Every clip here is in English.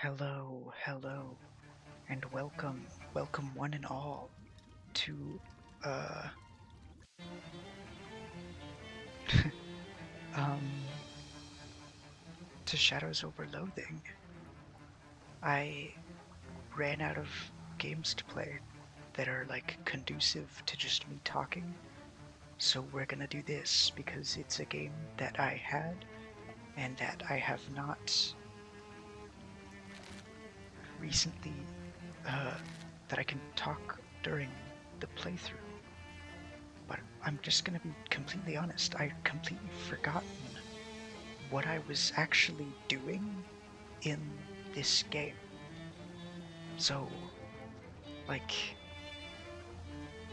Hello, and welcome one and all to uh um to Shadows over Loathing. I ran out of games to play that are like conducive to just me talking, so we're gonna do this because it's a game that I had and that I have not recently that I can talk during the playthrough. But I'm just gonna be completely honest, I'd completely forgotten what I was actually doing in this game. So, like,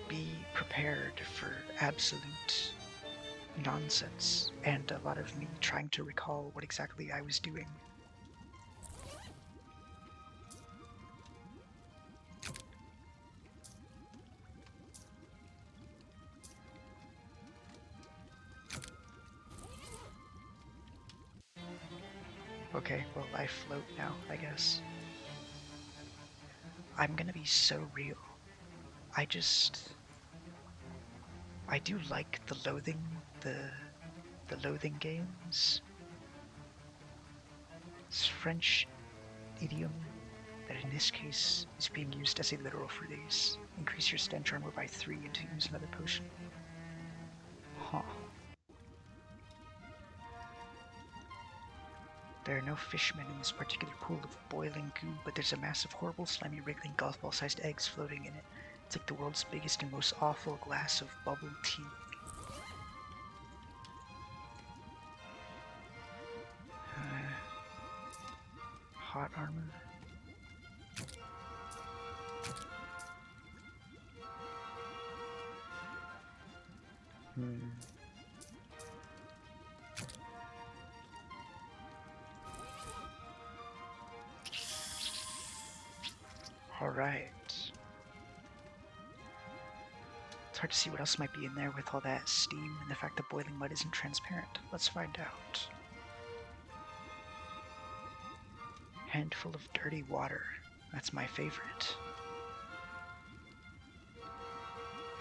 be prepared for absolute nonsense and a lot of me trying to recall what exactly I was doing. Okay, well, I float now, I guess. I'm gonna be so real. I just I do like the loathing games. It's French idiom that in this case is being used as a literal phrase. Increase your stench armor by 3 and to use another potion. Huh. There are no fishmen in this particular pool of boiling goo, but there's a mass of horrible, slimy, wriggling, golf ball-sized eggs floating in it. It's like the world's biggest and most awful glass of bubble tea. Hot armor. Alright. It's hard to see what else might be in there with all that steam and the fact that boiling mud isn't transparent. Let's find out. Handful of dirty water. That's my favorite.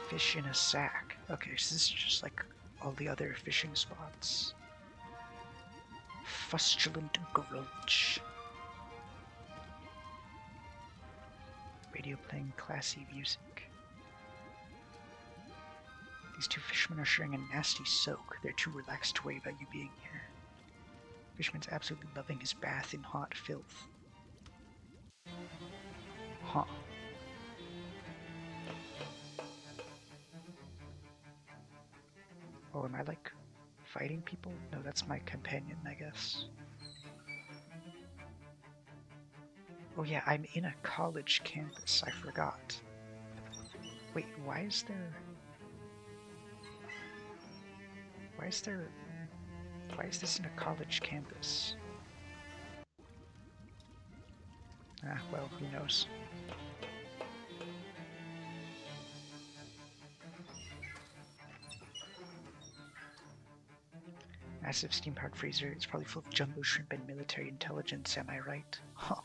Fish in a sack. Okay, so this is just like all the other fishing spots. Fustulent grunch. Radio playing classy music. These two fishermen are sharing a nasty soak. They're too relaxed to worry about you being here. Fisherman's absolutely loving his bath in hot filth. Huh. Oh, am I like fighting people? No, that's my companion, I guess. Oh yeah, I'm in a college campus. I forgot. Wait, why is this in a college campus? Ah, well, who knows. Massive steam-powered freezer. It's probably full of jumbo shrimp and military intelligence, am I right? Huh.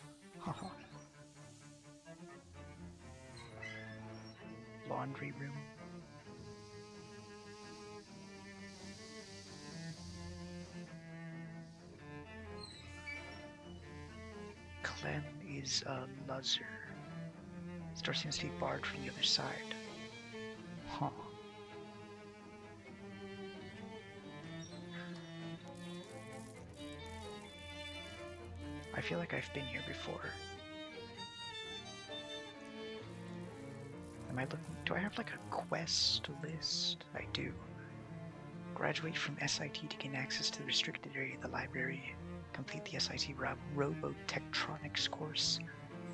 Laundry room. Clem is a luzzer. This door seems to be barred from the other side. Huh. I feel like I've been here before. Am I looking? Do I have like a quest list? I do. Graduate from SIT to gain access to the restricted area of the library. Complete the SIT Robotectronics course.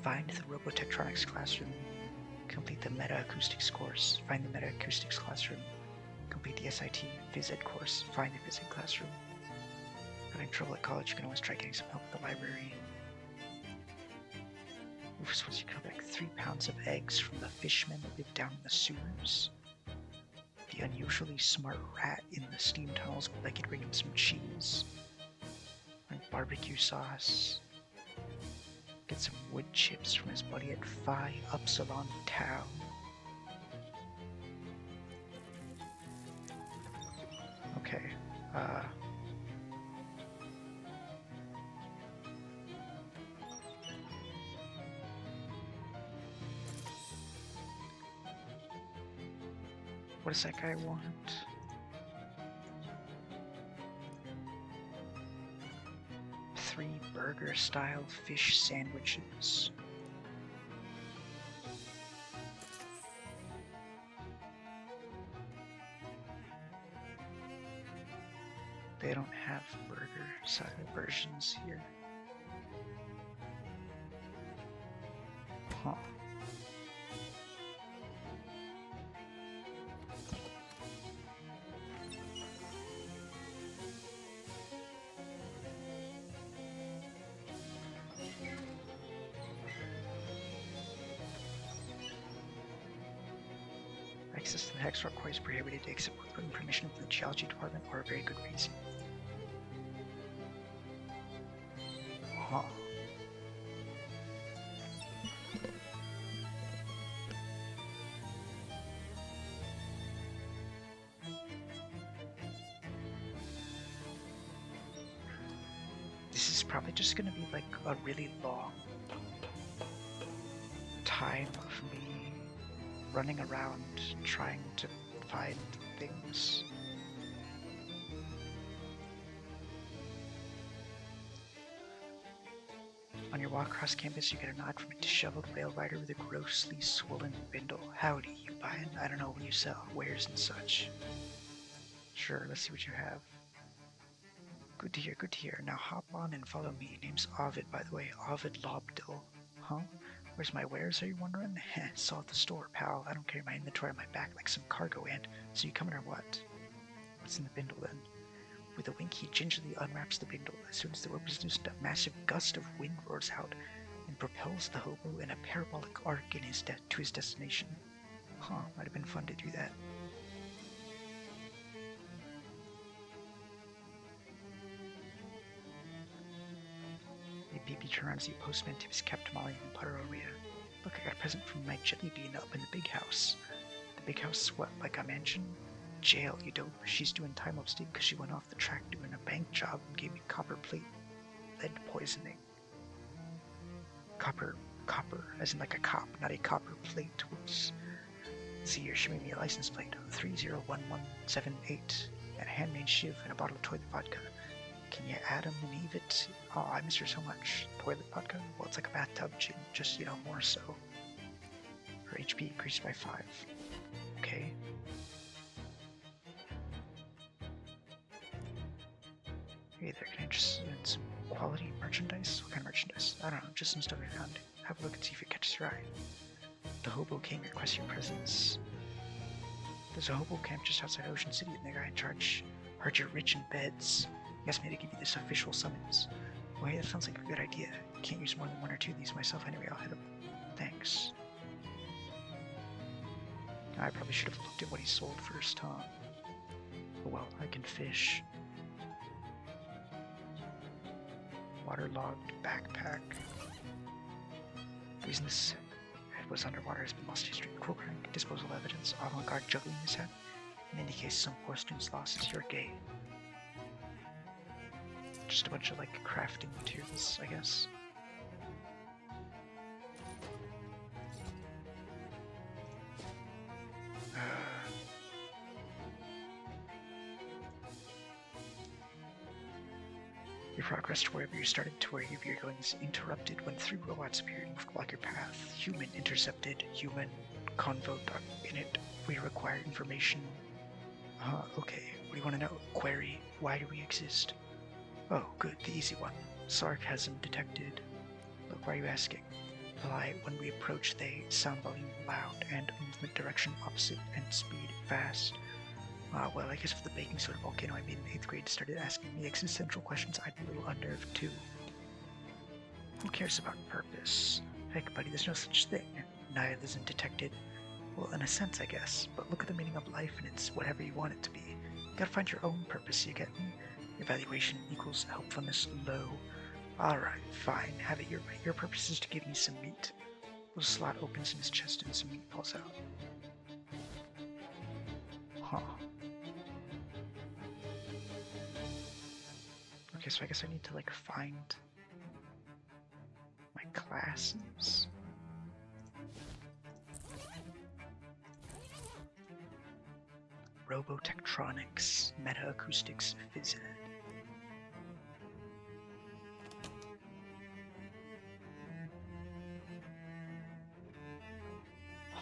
Find the Robotectronics classroom. Complete the Meta Acoustics course. Find the Meta Acoustics classroom. Complete the SIT Phys Ed course. Find the Phys Ed classroom. Having trouble at college, you can always try getting some help at the library. We're supposed to collect 3 pounds of eggs from the fishmen that live down in the sewers. The unusually smart rat in the steam tunnels would like you to bring him some cheese. And barbecue sauce. Wood chips from his buddy at Phi Upsilon Tau. Okay, what does that guy want? Three burger-style fish sandwiches. They don't have burger-style versions here. Huh. Access to the Hex Rock is prohibited except with written permission from the Geology Department or a very good reason. Huh. This is probably just gonna be like a really long time of me running around trying to find things. On your walk across campus, you get a nod from a disheveled rail rider with a grossly swollen bindle. Howdy, you buying? I don't know what you sell, wares and such. Sure, let's see what you have. Good to hear, good to hear. Now hop on and follow me. Name's Ovid, by the way. Ovid Lobdill. Huh? Where's my wares, are you wondering? Heh, saw at the store, pal. I don't carry my inventory on my back like some cargo ant. So you coming or what? What's in the bindle then? With a wink, he gingerly unwraps the bindle. As soon as the rope is loosened, a massive gust of wind roars out and propels the hobo in a parabolic arc in to his destination. Huh, might have been fun to do that. Maybe turn around and see a postman tip his cap to Molly and putter over you. Look, I got a present from my jelly bean up in the big house. The big house, what, like a mansion? Jail, you dope. She's doing time upstate because she went off the track doing a bank job and gave me copper plate lead poisoning. Copper, as in like a cop, not a copper plate. Whoops. See here, she made me a license plate, 301178, and a handmade shiv and a bottle of toilet vodka. Can you add them and Eve it? Oh, I miss her so much. Toilet vodka? Well, it's like a bathtub gin, just, you know, more so. Her HP increased by 5. Okay. Hey there, can I just get some quality merchandise? What kind of merchandise? I don't know, just some stuff I found. Have a look and see if it catches your eye. The Hobo King requests your presence. There's a hobo camp just outside Ocean City, and the guy in charge heard you're rich in beds. He asked me to give you this official summons. Well, hey, that sounds like a good idea. Can't use more than 1 or 2 of these myself anyway, I'll head up. Thanks. I probably should have looked at what he sold first, huh? Oh well, I can fish. Waterlogged backpack. The reason this head was underwater has been lost history. Cool crank, disposal evidence, avant-garde juggling mishap. In any case, some poor students lost. You're gay. Just a bunch of like crafting materials, I guess. Your progress to wherever you started to wherever you're going is interrupted when 3 robots appear and block your path. Human intercepted, human convo in it. We require information. Okay. What do you want to know? Query. Why do we exist? Oh, good. The easy one. Sarcasm detected. Look, why are you asking? Polite. When we approach, they sound volume loud and movement direction opposite and speed fast. Well, I guess if the baking soda volcano I made in 8th grade started asking me existential questions, I'd be a little unnerved too. Who cares about purpose? Heck, buddy, there's no such thing. Nihilism detected. Well, in a sense, I guess. But look at the meaning of life, and it's whatever you want it to be. You gotta find your own purpose, you get me? Evaluation equals helpfulness low. Alright, fine. Have it your way. Your purpose is to give me some meat. A little slot opens in his chest and some meat falls out. Huh. Okay, so I guess I need to, like, find my classes. Robotectronics, meta-acoustics, phys ed.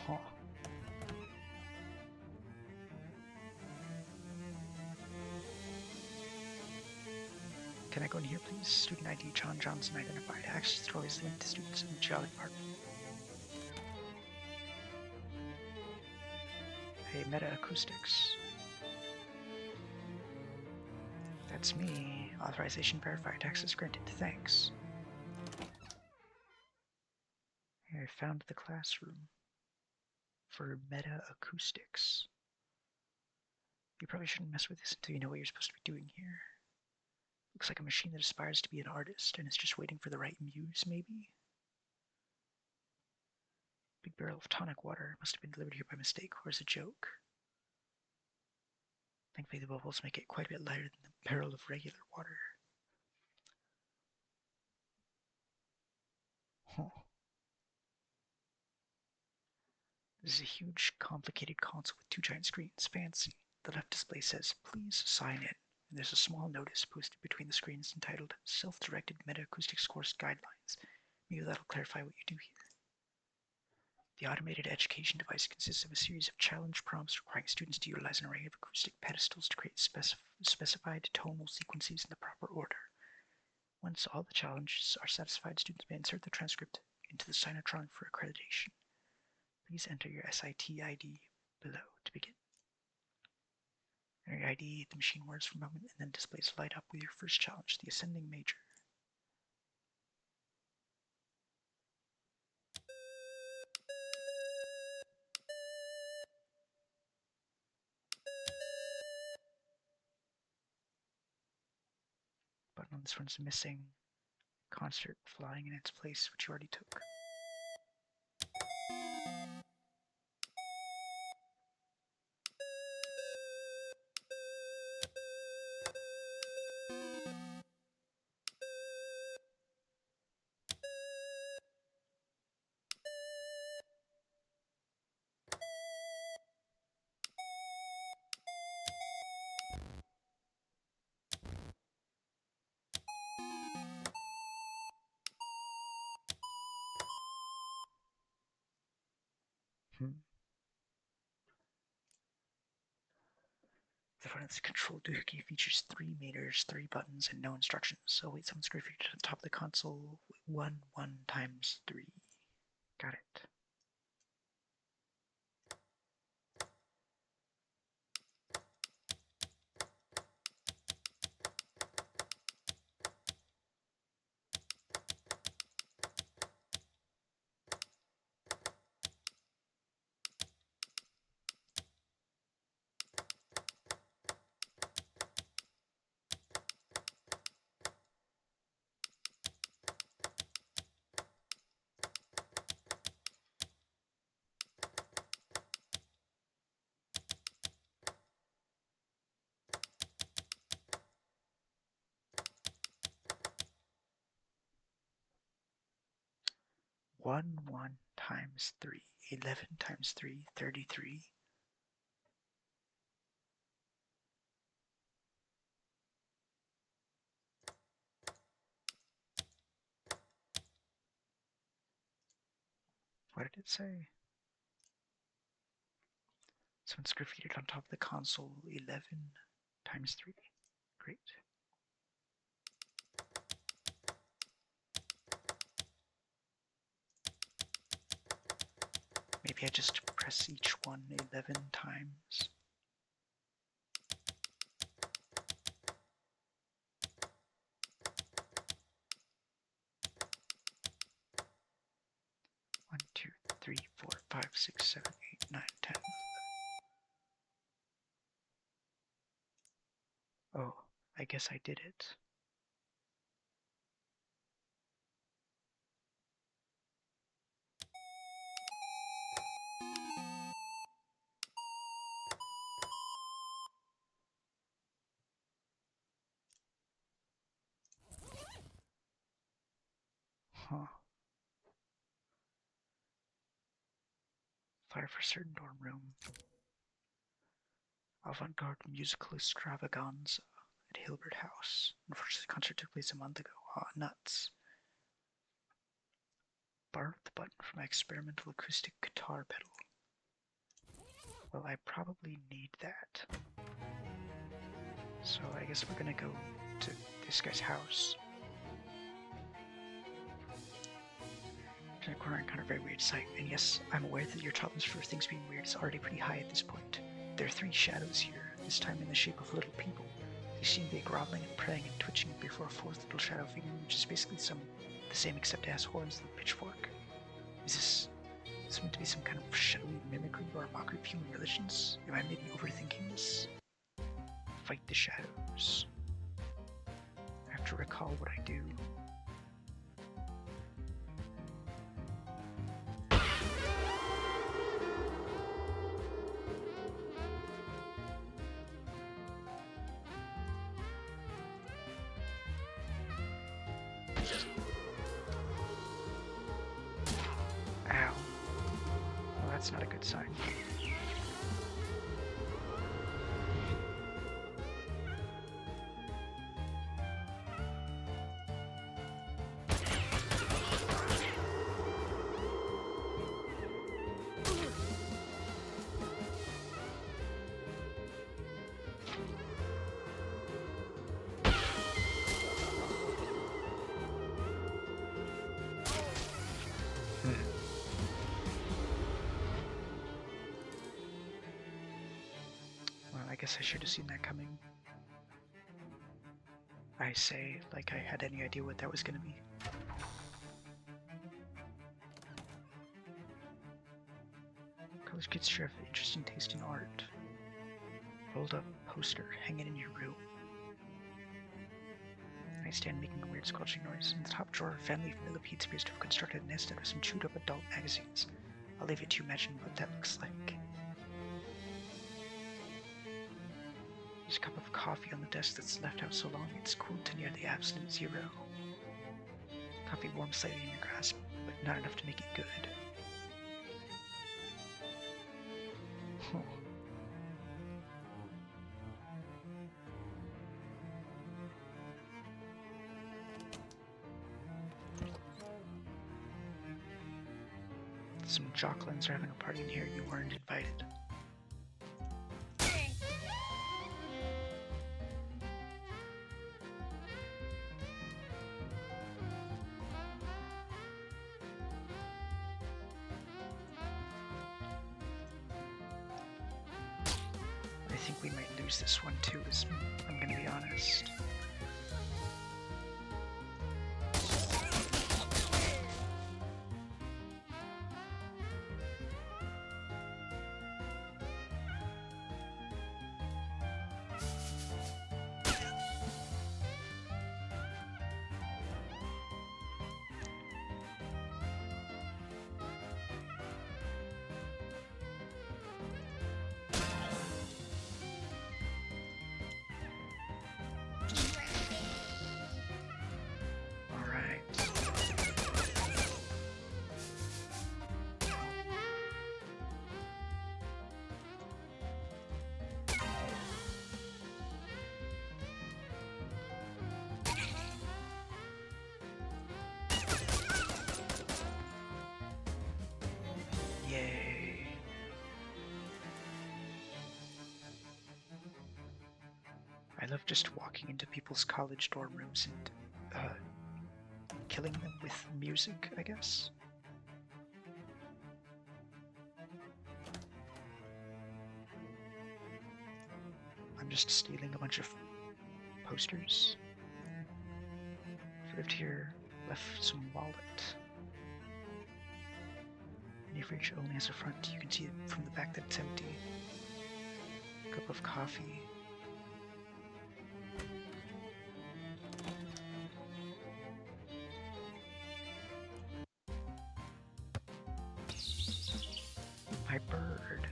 Huh. Can I go in here, please? Student ID John Johnson identified. Access to always linked to students in the geology department. Hey, meta-acoustics. That's me. Authorization verified. Access granted. Thanks. I found the classroom for meta-acoustics. You probably shouldn't mess with this until you know what you're supposed to be doing here. Looks like a machine that aspires to be an artist and is just waiting for the right muse, maybe? Big barrel of tonic water must have been delivered here by mistake or as a joke. Thankfully, the bubbles make it quite a bit lighter than the barrel of regular water. Huh. This is a huge, complicated console with two giant screens. Fancy. The left display says, "Please sign in." And there's a small notice posted between the screens entitled Self-Directed Meta-Acoustics Course Guidelines. Maybe that'll clarify what you do here. The automated education device consists of a series of challenge prompts requiring students to utilize an array of acoustic pedestals to create specified tonal sequences in the proper order. Once all the challenges are satisfied, students may insert the transcript into the Sinotron for accreditation. Please enter your SIT ID below to begin. Enter your ID, the machine whirs for a moment, and then displays light up with your first challenge, the ascending major. Button on this one's missing. Concert flying in its place, which you already took. The front of this control doohickey features 3 meters, 3 buttons, and no instructions. So wait, someone's graffitied on top of the console. 1 times 3. Got it. One times 3. 11 times 3, 33. What did it say? Someone's graffitied on top of the console. 11 times 3. Great. Maybe I just press each one 11 times. One, two, three, 4, 5, 6, 7, 8, 9, 10. Oh, I guess I did it. Huh. Fire for certain dorm room. Avant-garde musical extravaganza at Hilbert House. Unfortunately, the concert took place a month ago. Aw, nuts. Borrowed the button from my experimental acoustic guitar pedal. Well, I probably need that. So I guess we're gonna go to this guy's house. In a corner, I encountered a very weird sight, and yes, I'm aware that your tolerance for things being weird is already pretty high at this point. There are 3 shadows here, this time in the shape of little people. They seem to be groveling and praying and twitching before a 4th little shadow figure, which is basically the same except it has horns and a pitchfork. Is this meant to be some kind of shadowy mimicry or a mockery of human religions? Am I maybe overthinking this? Fight the shadows. I have to recall what I do. Ow. Well, that's not a good sign. Well, I guess I should have seen that coming. I say, like I had any idea what that was gonna be. College kids sure have interesting taste in art. Rolled up poster hanging in your room. Nightstand making a weird squelching noise. In the top drawer, family millipede appears to have constructed a nest out of some chewed up adult magazines. I'll leave it to imagine what that looks like. There's a cup of coffee on the desk that's left out so long it's cooled to near the absolute 0. Coffee warms slightly in your grasp, but not enough to make it good. Oh. Some jocklins are having a party in here. You weren't invited. I think we might lose this one too, I'm gonna be honest. Yay. I love just walking into people's college dorm rooms and killing them with music, I guess. I'm just stealing a bunch of posters. Lived here, left some wallet. Any fridge only has a front. You can see it from the back that it's empty. Cup of coffee. My bird.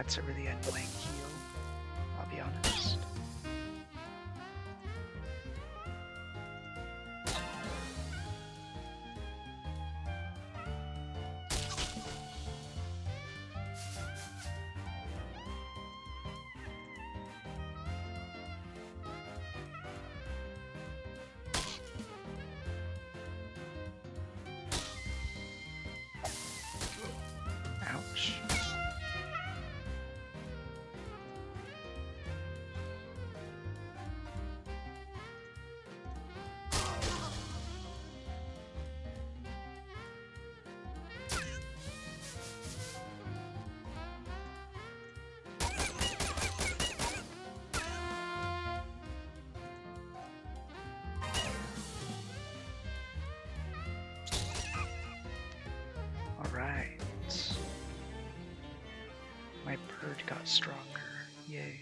That's a really annoying heal, I'll be honest. Ouch. Alright. My bird got stronger. Yay.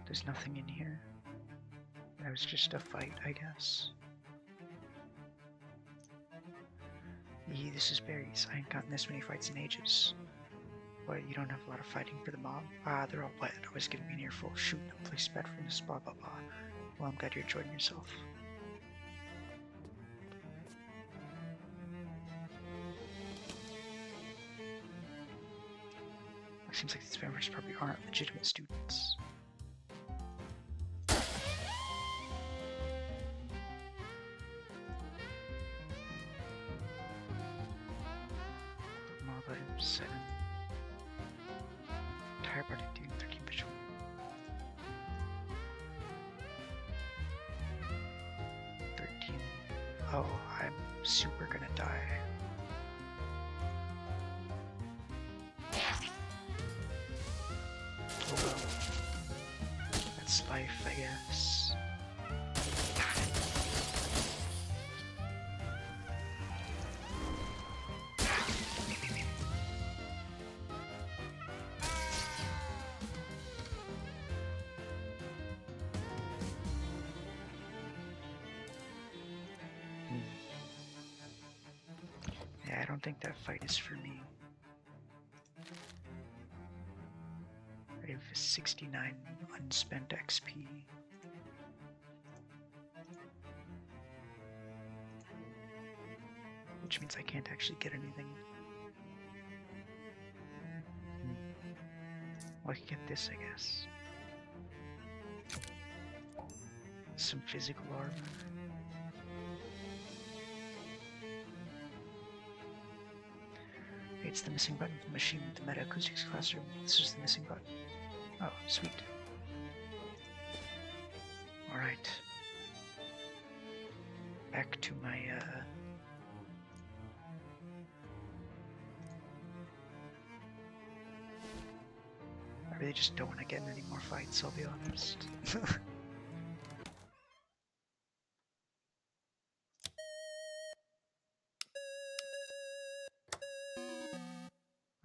There's nothing in here. That was just a fight, I guess. Yee, this is berries. I ain't gotten this many fights in ages. What, you don't have a lot of fighting for the mob? Ah, they're all wet. Always getting me an earful. Shoot, no place bad from this, blah blah blah. Well, I'm glad you're enjoying yourself. It seems like these vampires probably aren't legitimate students. Mob item 7. Entire party doing 13 visual. 13. Oh, I'm super gonna die. Oh well. That's life, I guess. Yeah, I don't think that fight is for me. I have 69 unspent XP. Which means I can't actually get anything. Well, I can get this, I guess. Some physical armor. It's the missing button from the machine with the Meta Acoustics classroom. This is the missing button. Oh, sweet. Alright. Back to my, I really just don't want to get in any more fights, I'll be honest.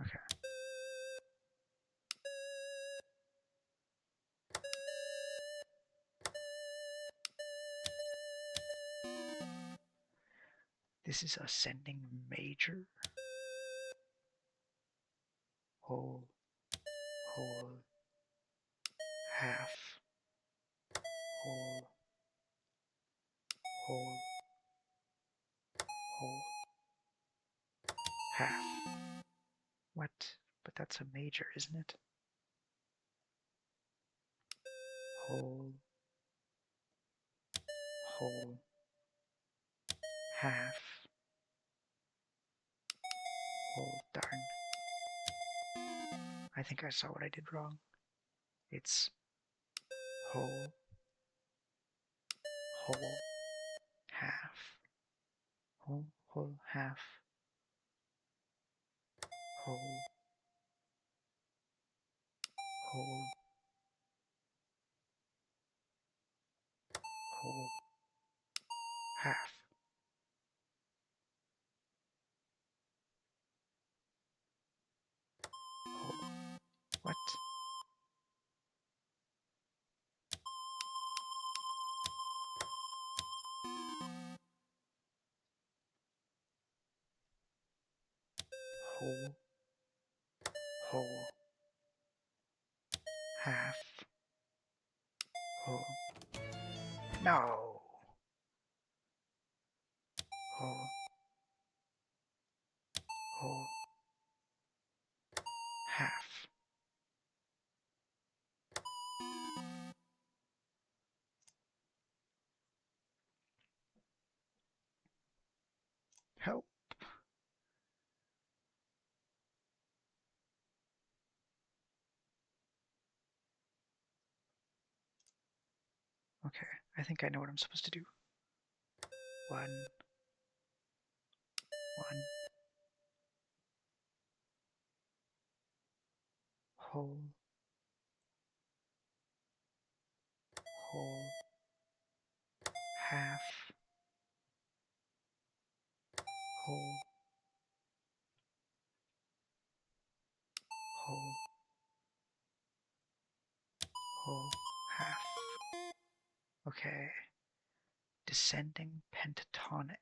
Okay. This is ascending major. Whole, half, whole, half. What? But that's a major, isn't it? Whole, half, whole, darn. I think I saw what I did wrong. It's whole, half, whole, half, whole, half. What? whole, whole, half, whole, no, whole, whole, half. Help. Okay, I think I know what I'm supposed to do. One, whole, whole, half, whole, whole, whole, half. Okay. Descending pentatonic.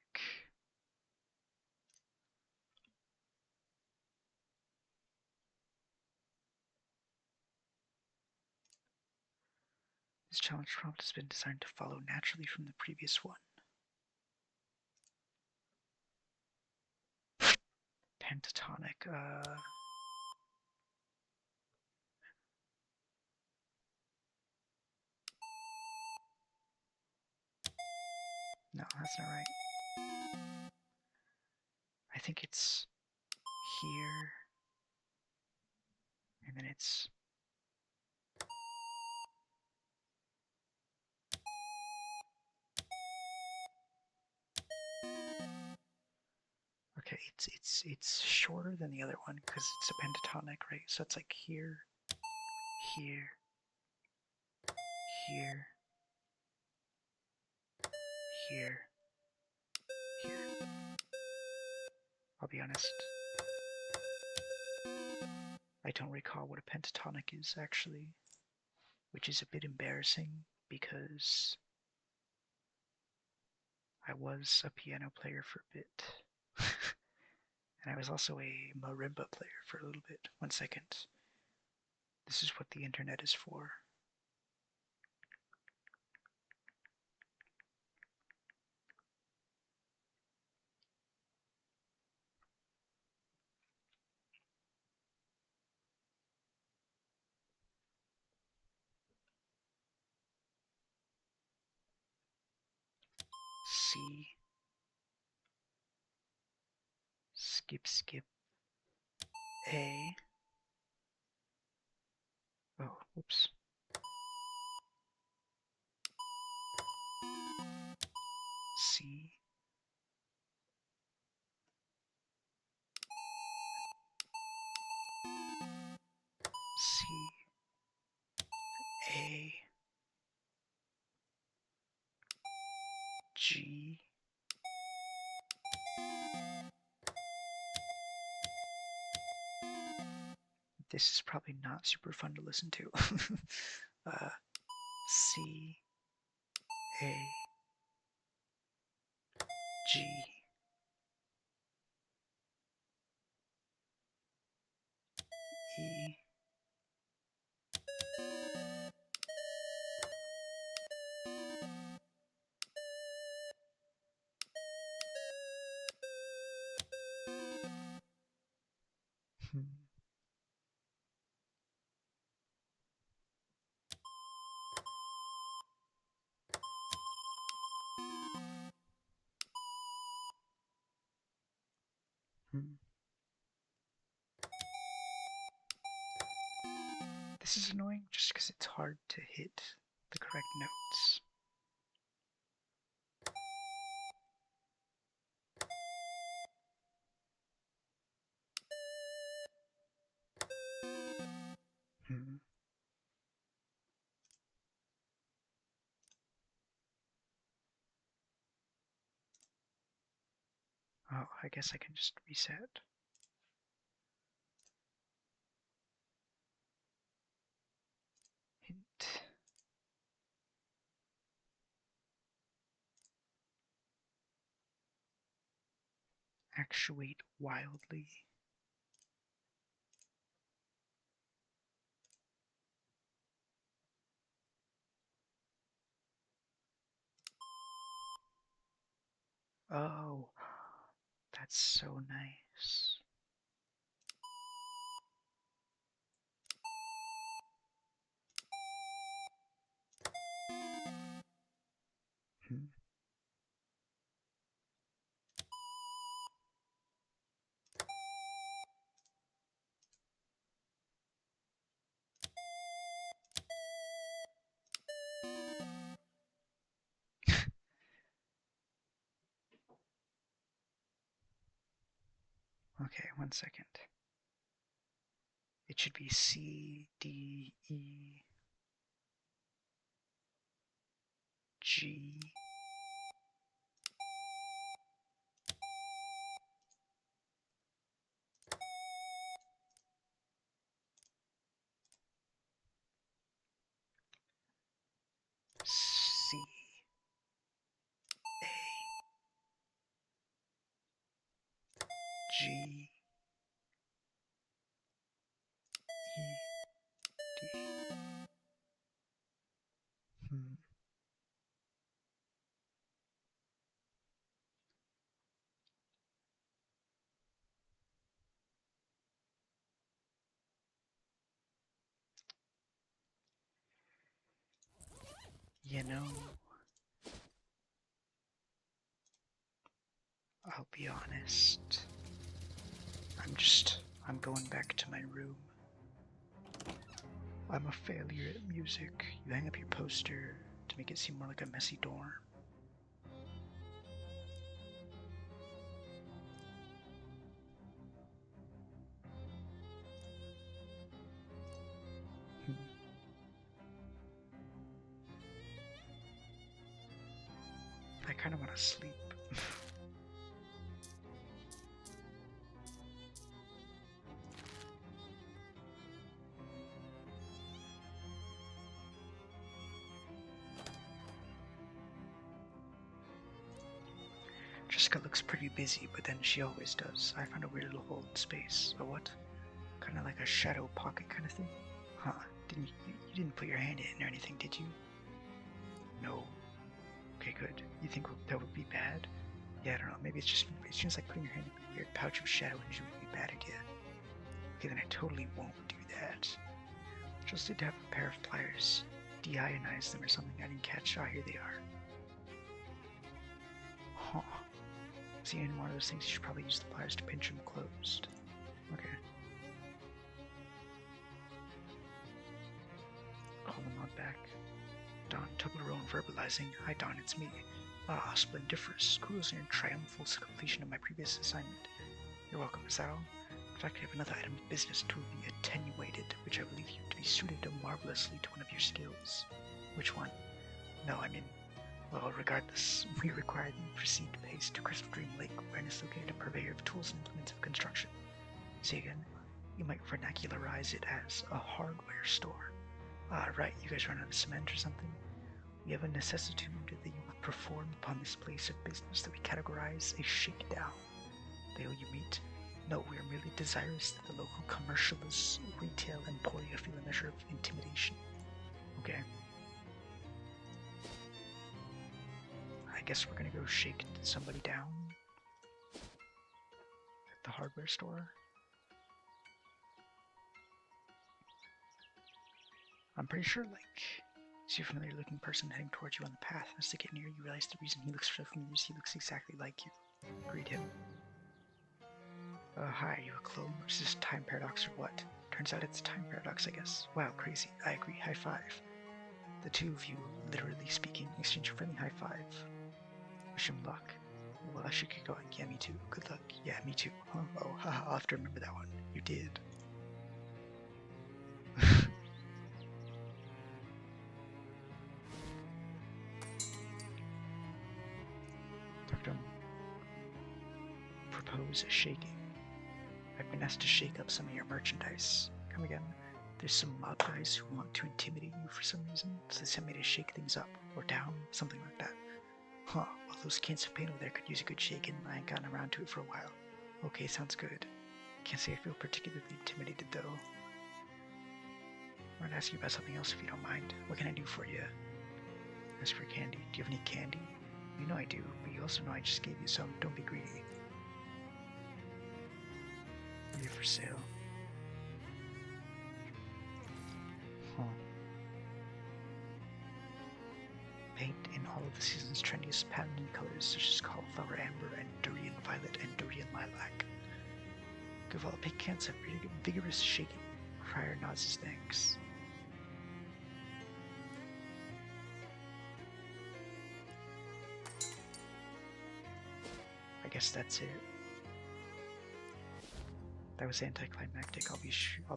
This challenge prompt has been designed to follow naturally from the previous one. Pentatonic. No, that's not right. I think it's here, and then it's okay. It's shorter than the other one because it's a pentatonic, right? So it's like here, here, here, here, here. I'll be honest. I don't recall what a pentatonic is actually, which is a bit embarrassing because I was a piano player for a bit. And I was also a marimba player for a little bit. 1 second. This is what the internet is for. C. Skip, skip. A. Oh, whoops. C. C. A. G. This is probably not super fun to listen to. C. A. G. E. Hmm. Hmm. This is annoying just because it's hard to hit the correct notes. Hmm. Oh, I guess I can just reset. Hint. Actuate wildly. Oh, that's so nice. Hmm. Okay, 1 second. It should be C, D, E, G. C, A, G, E, D. Hmm. You know, I'll be honest. I'm going back to my room. I'm a failure at music. You hang up your poster to make it seem more like a messy dorm. Hmm. I kind of want to sleep. Jessica looks pretty busy, but then she always does. I found a weird little hole in space. A what? Kind of like a shadow pocket kind of thing? Huh. You didn't put your hand in or anything, did you? No. Okay, good. You think that would be bad? Yeah, I don't know. Maybe it seems like putting your hand in a weird pouch of shadow energy would be a bad idea. Okay, then I totally won't do that. Just need to have a pair of pliers. Deionize them or something I didn't catch. Ah, here they are. Huh. See, any more of those things, you should probably use the pliers to pinch them closed. Okay. Call them on back. Dawn, Toblerone verbalizing. Hi, Dawn, it's me. Ah, splendiferous. Kudos on your triumphal completion of my previous assignment. You're welcome, is that all? In fact, I have another item of business to be attenuated, which I believe you to be suited marvelously to one of your skills. Which one? No, I mean, well, regardless, we require that you proceed pace to Crystal Dream Lake, where it is located a purveyor of tools and implements of construction. See again, you might vernacularize it as a hardware store. Ah, right, you guys run out of cement or something? We have a necessitude that you will perform upon this place of business that we categorize a shakedown. They owe you meat? No, we are merely desirous that the local commercialists, retail, emporia feel a measure of intimidation. Okay. I guess we're gonna go shake somebody down at the hardware store. I'm pretty sure, like, see a familiar looking person heading towards you on the path. As they get near, you realize the reason he looks so familiar is he looks exactly like you. Greet him. Hi, are you a clone? Is this time paradox or what? Turns out it's a time paradox, I guess. Wow, crazy. I agree. High five. The two of you, literally speaking, exchange a friendly high five. Wish him luck. Well, I should get going. Yeah, me too. Good luck. Yeah, me too. Huh? Oh, haha, I'll have to remember that one. You did. Dr. Propose shaking. I've been asked to shake up some of your merchandise. Come again. There's some mob guys who want to intimidate you for some reason, so they sent me to shake things up, or down, something like that. Huh, well those cans of paint over there could use a good shaking. I ain't gotten around to it for a while. Okay, sounds good. Can't say I feel particularly intimidated though. I want to ask you about something else if you don't mind. What can I do for you? Ask for candy. Do you have any candy? You know I do, but you also know I just gave you some. Don't be greedy. You're for sale. Huh. Paint in all of the season's trendiest patented colors, such as cauliflower amber and durian violet and durian lilac. Give all pink cans a vigorous shaking. Friar nods his thanks. I guess that's it. That was anticlimactic. I'll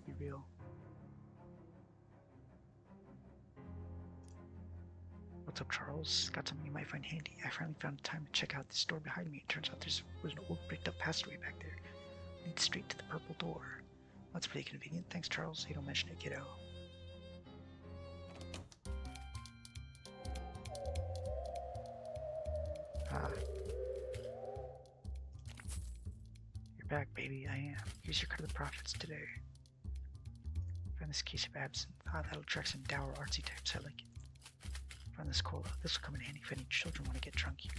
be real. What's up, Charles? Got something you might find handy. I finally found time to check out this door behind me. It turns out there was an old bricked-up passageway back there. Leads straight to the purple door. That's pretty convenient. Thanks, Charles. Hey, don't mention it, kiddo. You're back, baby. I am. Here's your cut of the profits today. Find this case of absinthe. That'll attract some dour artsy types. I like it. Find this cola. This will come in handy if any children want to get drunk here.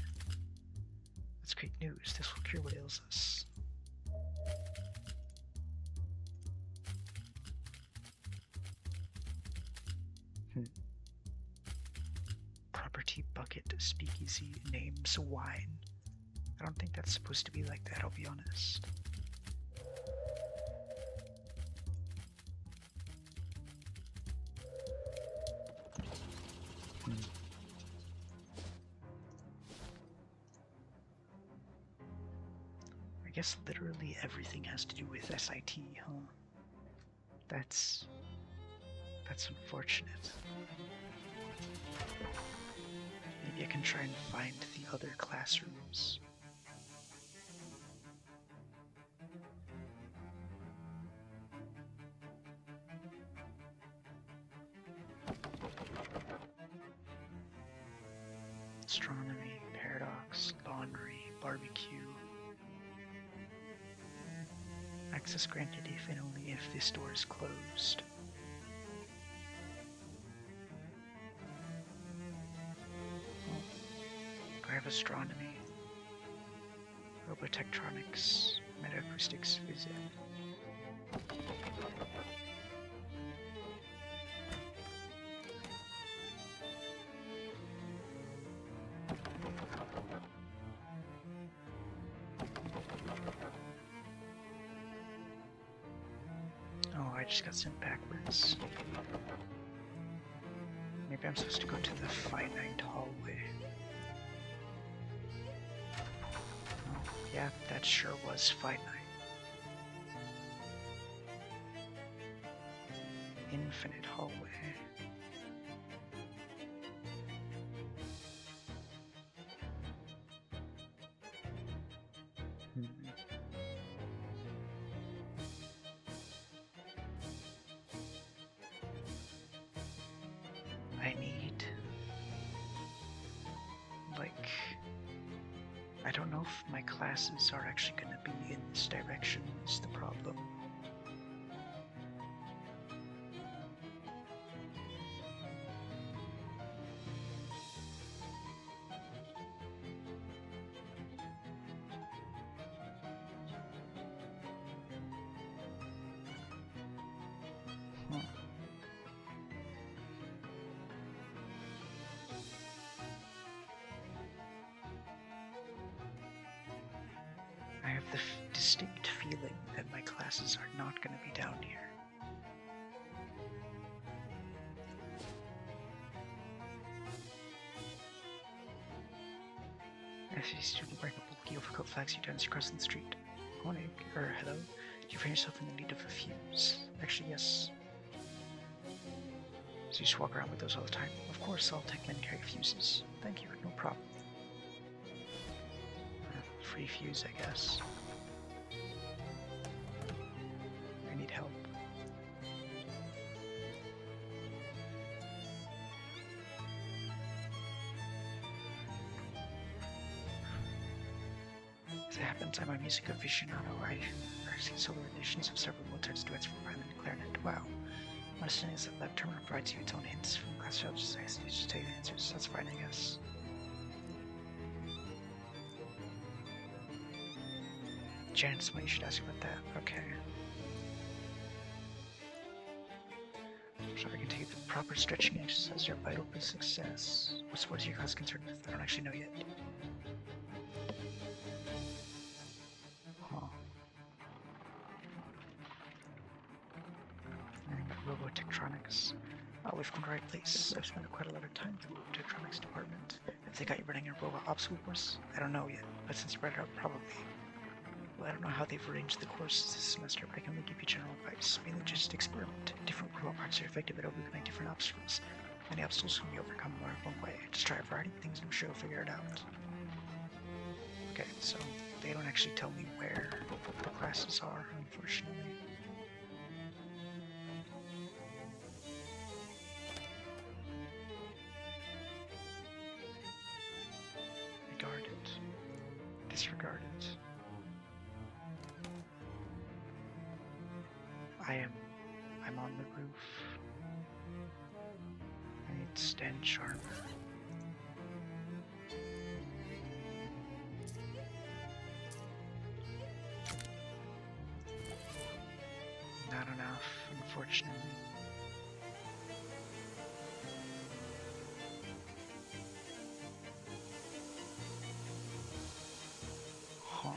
That's great news. This will cure what ails us. Property bucket speakeasy names wine. I don't think that's supposed to be like that, I'll be honest. I guess literally everything has to do with SIT, huh? That's unfortunate. Maybe I can try and find the other classrooms. Astronomy, paradox, laundry, barbecue. Access granted if and only if this door is closed. I have astronomy, robotectronics, metaacoustics, phys ed. Oh, I just got sent backwards. Maybe I'm supposed to go to the finite hallway. Yeah, that sure was finite. Infinite hallway. I need... I don't know if my classes are actually going to be in this direction is the problem. I have the distinct feeling that my classes are not going to be down here. I see a student wearing a bulky overcoat flags you down as you cross the street. Morning, or hello. Do you find yourself in the need of a fuse? Actually, yes. So you just walk around with those all the time? Of course, all tech men carry fuses. Thank you, no problem. Free fuse, I guess. I need help. As it happens, I'm a music aficionado. I see solo editions of several Mozart's duets for violin and clarinet. Wow. My understanding is that lab terminal provides you its own hints from class challenges. I just tell you the answers. That's fine, I guess. Jan, somebody should ask about that. Okay. So I can take the proper stretching exercises are vital for success. What sports are your class concerned with? I don't actually know yet. Huh. And Robotectronics. Oh, we've come to the right place. I've spent quite a lot of time in the Robotectronics department. Have they got you running a robot obstacle course? I don't know yet, but since you brought it up, probably. Well, I don't know how they've arranged the course this semester, but I can only give you general advice. Mainly just experiment. Different robot parts are effective at overcoming different obstacles. Many obstacles can be overcome more than one way. Just try a variety of things and I'm sure you'll figure it out. Okay, so they don't actually tell me where the classes are, unfortunately. Regard it. Disregard it. I'm on the roof. I need stench armor. Not enough, unfortunately. Huh.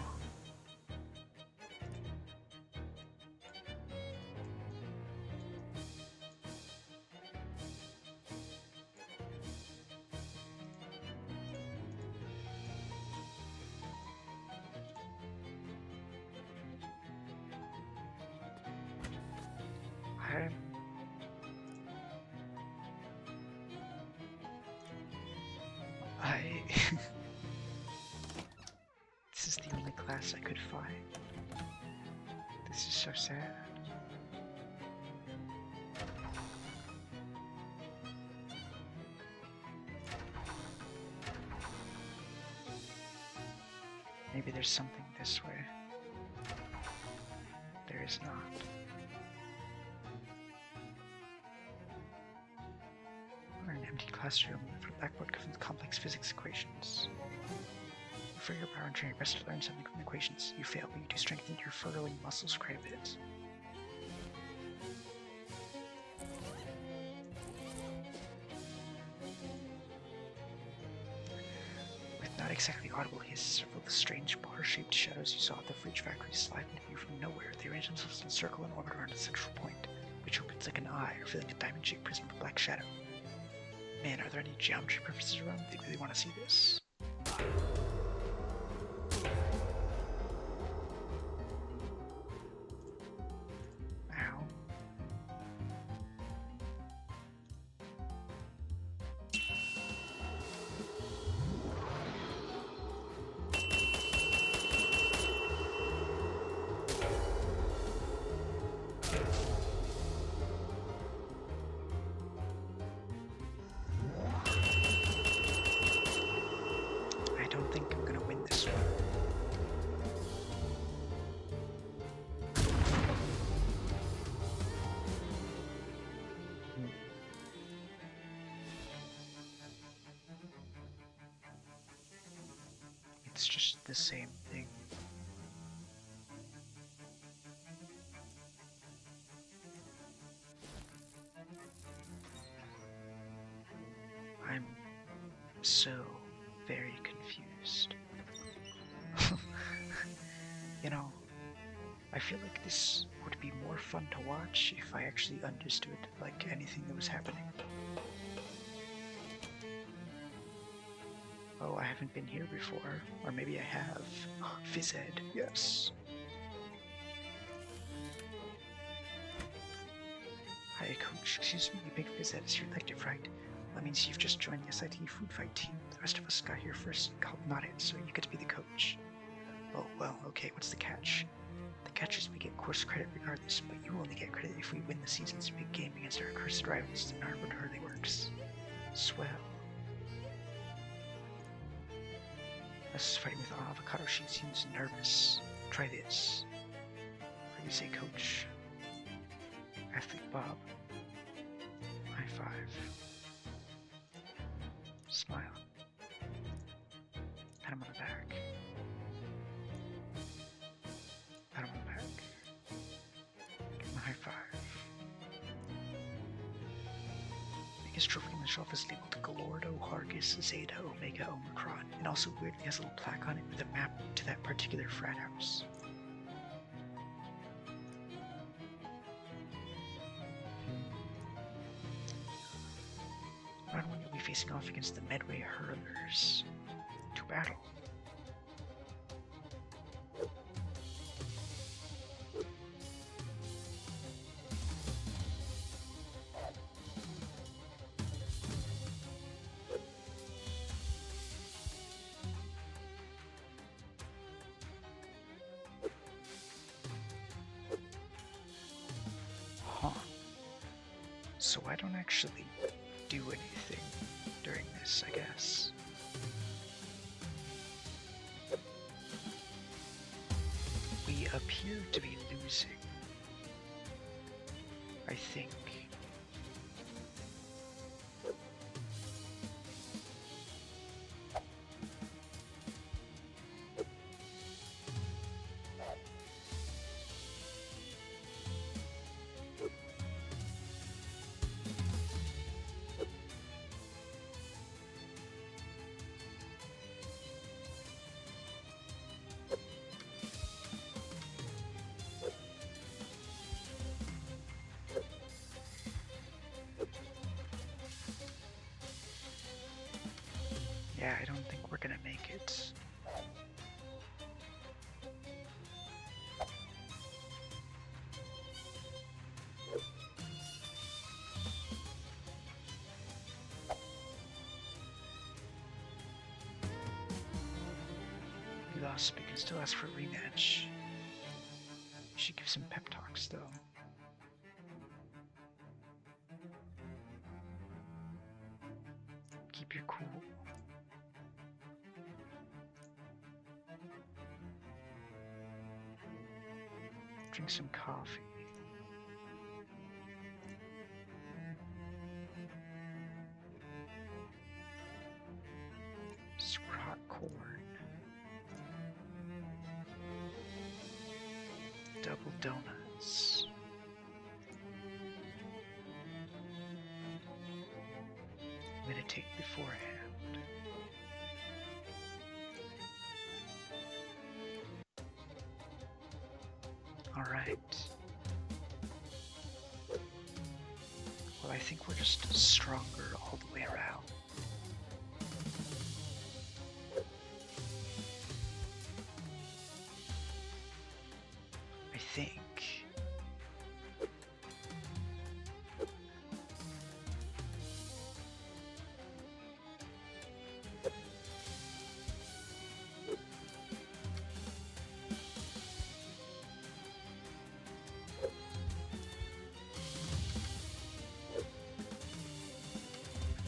This is the only class I could find. This is so sad. Maybe there's something this way. There is not. We're in an empty classroom for blackboard with complex physics equations. For your power and train your best to learn something from equations. You fail, but you do strengthen your furrowing muscles quite a bit. With not exactly audible hiss, several of the strange bar-shaped shadows you saw at the fridge factory slide into view from nowhere. They arrange themselves in a circle and orbit around a central point, which opens like an eye, revealing a diamond-shaped prism of black shadow. Man, are there any geometry purposes around? They really want to see this. It's just the same thing. I'm so very confused. You know, I feel like this would be more fun to watch if I actually understood, like, anything that was happening. Oh, I haven't been here before. Or maybe I have. Phys Ed, yes. Hi, Coach. Excuse me, you picked Phys Ed as your elective, right? That means you've just joined the SIT food fight team. The rest of us got here first and called not it, so you get to be the coach. Oh, well, okay, what's the catch? The catch is we get course credit regardless, but you only get credit if we win the season's big game against our cursed rivals in Harvard Hurley Works. Swell. Us fighting with avocado sheet seems nervous. Try this. What do you say, Coach? Athlete Bob. High five. Smile. Pat him on the back. 5. Biggest trophy on the shelf is labeled Galordo, Hargis, Zeta, Omega, Omicron, and also weirdly has a little plaque on it with a map to that particular frat house. Round 1, you'll be facing off against the Medway Hurlers. To battle. Huh. So I don't actually do anything during this, I guess. We appear to be losing, I think. Yeah, I don't think we're gonna make it. We lost, but we can still ask for a rematch. We should give some pep talks, though. Keep your cool. Drink some coffee. Super hot corn. Double donuts. Meditate beforehand. Alright. Well, I think we're just stronger all the way around. I think.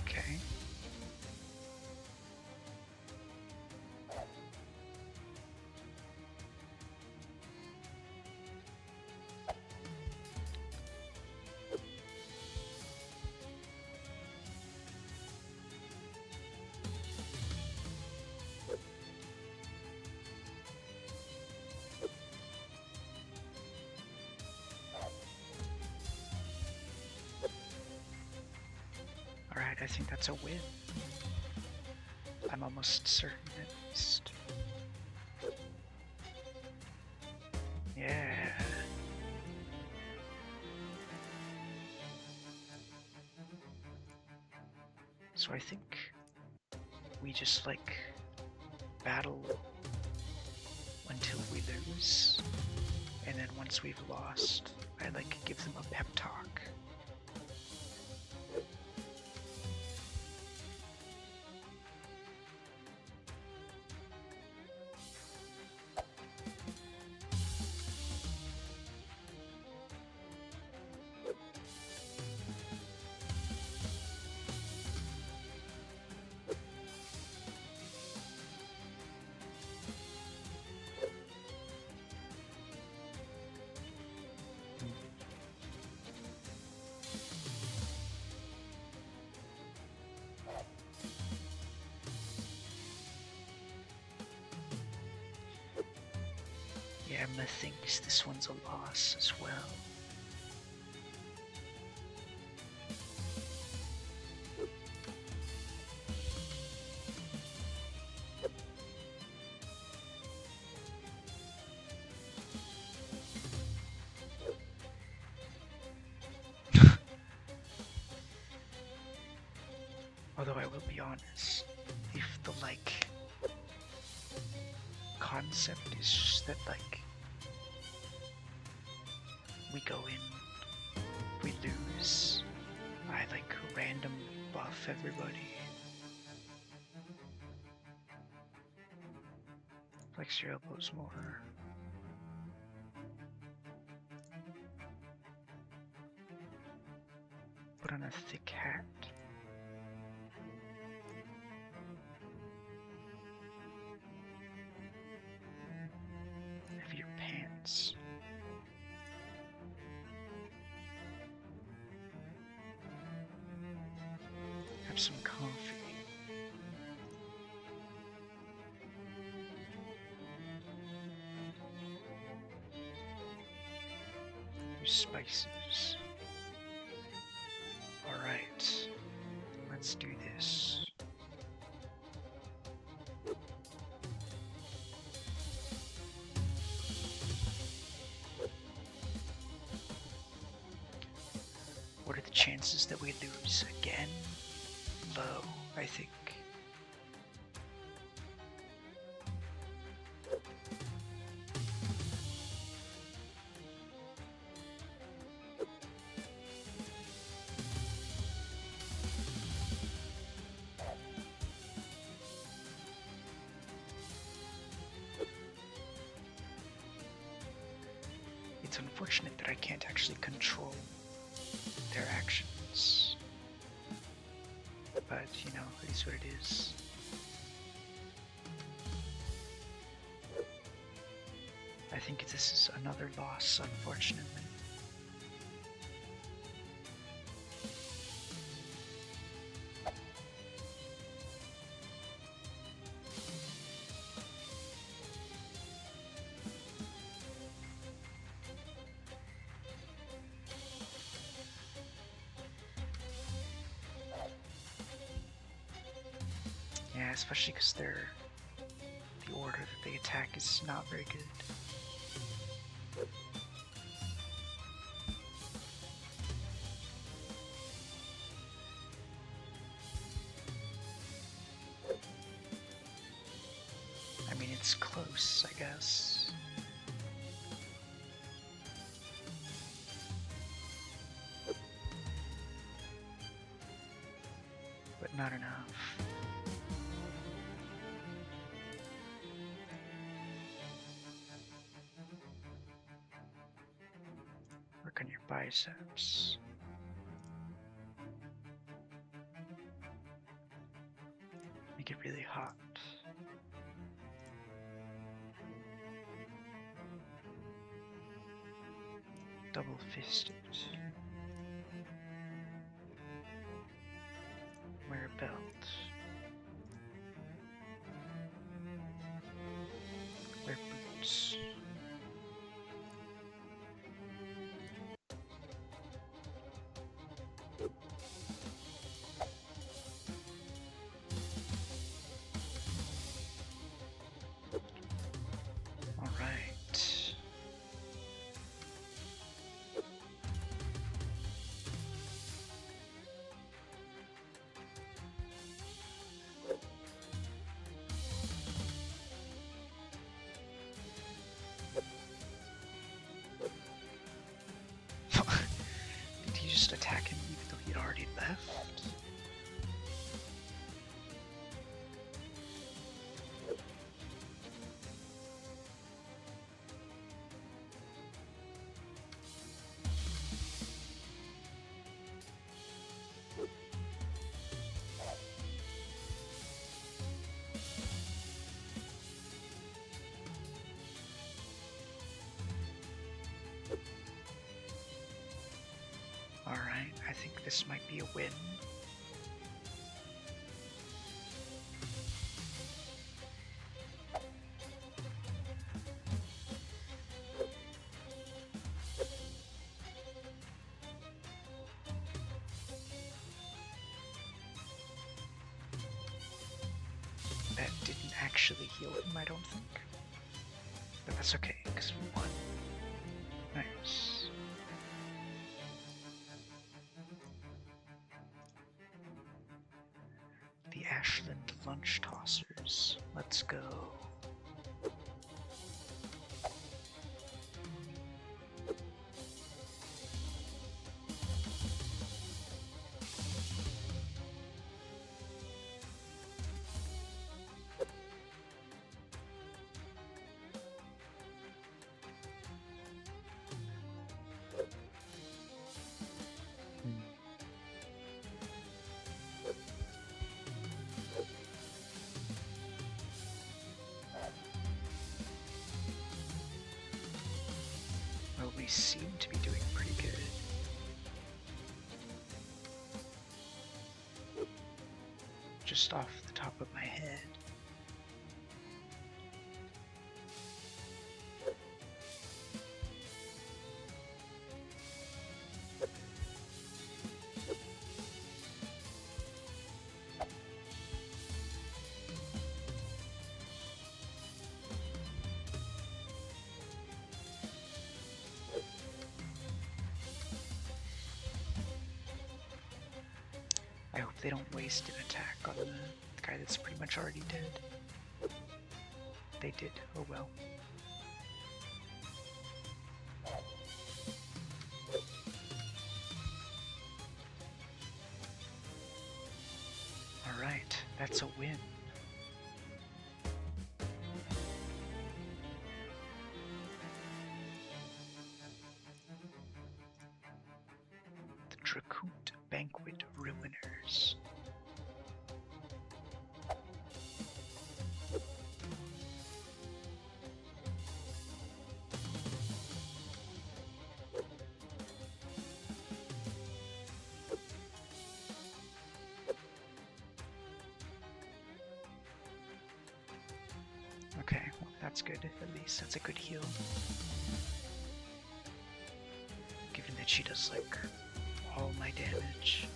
Okay. Alright, I think that's a win. I'm almost certain at least. Yeah. So I think we just like battle until we lose, and then once we've lost, I like give them a pep talk. Yeah, Emma thinks this one's a loss as well. I will be honest, if the like concept is just that like we go in, we lose, I like random buff everybody. Flex your elbows more. Put on a thick hat. Have your pants. Have some coffee. Use spices. Alright, let's do this. What are the chances that we lose again? Low, I think. It's unfortunate that I can't actually control their actions. But, you know, it is what it is. I think this is another loss, unfortunately. Yeah, especially because the order that they attack is not very good. I mean, it's close, I guess. But not enough. Work on your biceps. Make it really hot. Double-fisted. Wear a belt. Wear boots. All right. Did he just attack him even though he'd already left? Alright, I think this might be a win. That didn't actually heal him, I don't think. But that's okay, because we won. Nice. Ashland Lunch Tossers. Let's go. Well, we seem to be doing pretty good. Just off the top of my head. I hope they don't waste an attack on the guy that's pretty much already dead. They did. Oh well. Alright, that's a win. The Dracoot Banquet Ruiners. Okay, well, that's good. At least that's a good heal. Given that she does like all my damage.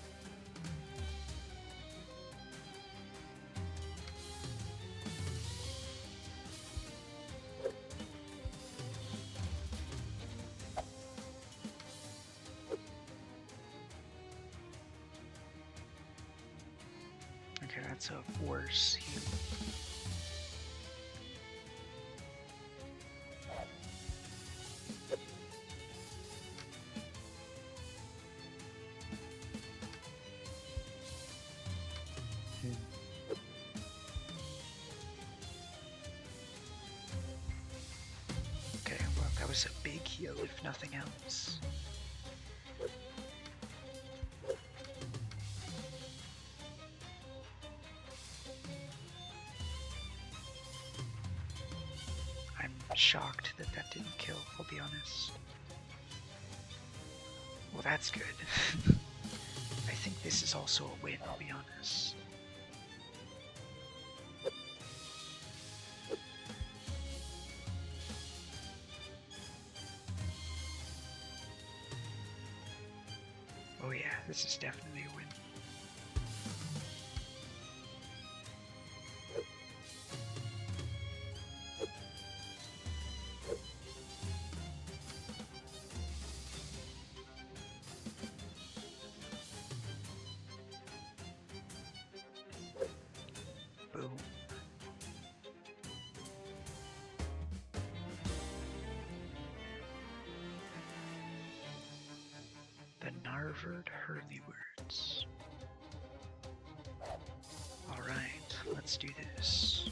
Okay, that's a worse heal. Okay, well, that was a big heal, if nothing else. I'm shocked that that didn't kill, I'll be honest. Well, that's good. I think this is also a win, I'll be honest. Oh yeah, this is definitely a win. Boom. The Narvard Hurlywords. Alright, let's do this.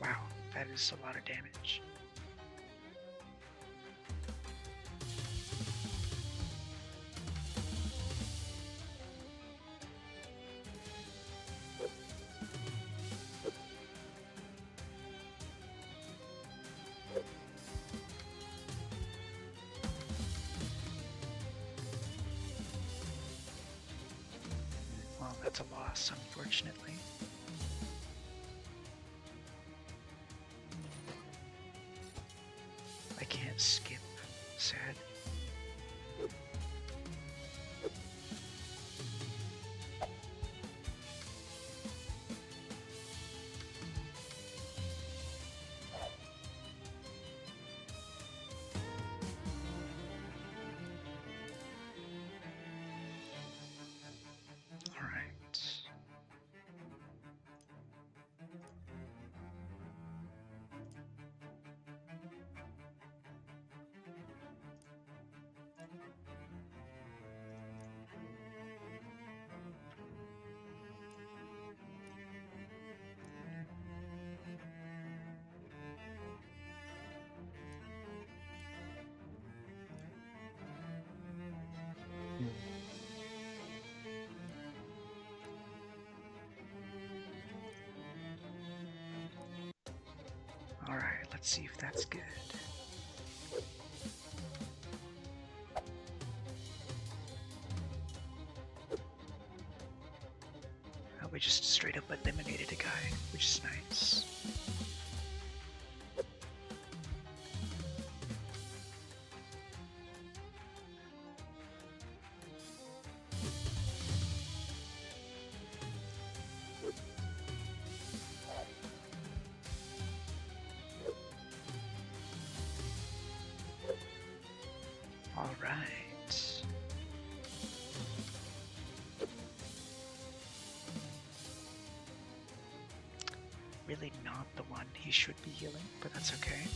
Wow, that is a lot of damage. Well, that's a loss, unfortunately. I can't skip. Sad. Let's see if that's good. Oh, we just straight up eliminated a guy, which is nice. All right. Really not the one he should be healing, but that's okay.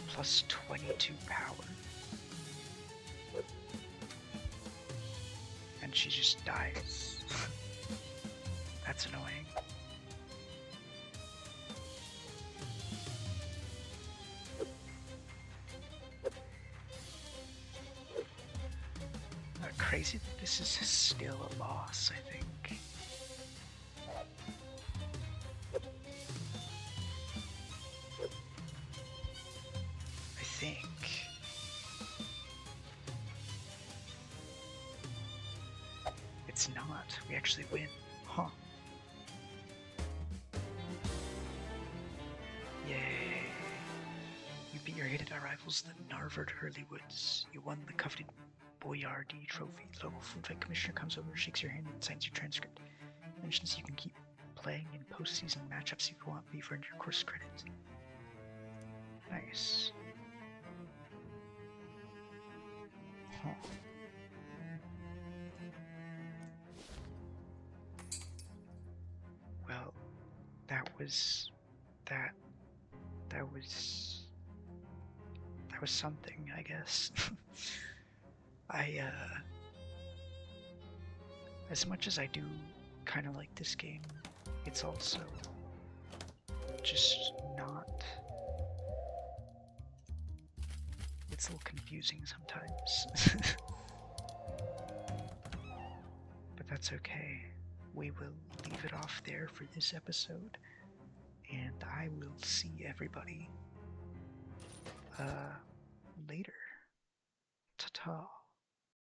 Plus 22 power. And she just dies. That's annoying. Crazy that this is still a loss, I think. It's not. We actually win. Huh. Yay. You beat your hated rivals, the Narvard Hurleywoods. You won the coveted Boyardee trophy. The local food fight commissioner comes over, shakes your hand, and signs your transcript. Mentions you can keep playing in postseason matchups if you want, but you've earned your course credit. Nice. Huh. Well, that was something, I guess. As much as I do kind of like this game, it's also just not. It's a little confusing sometimes. But that's okay. We will leave it off there for this episode, and I will see everybody later. Ta-ta.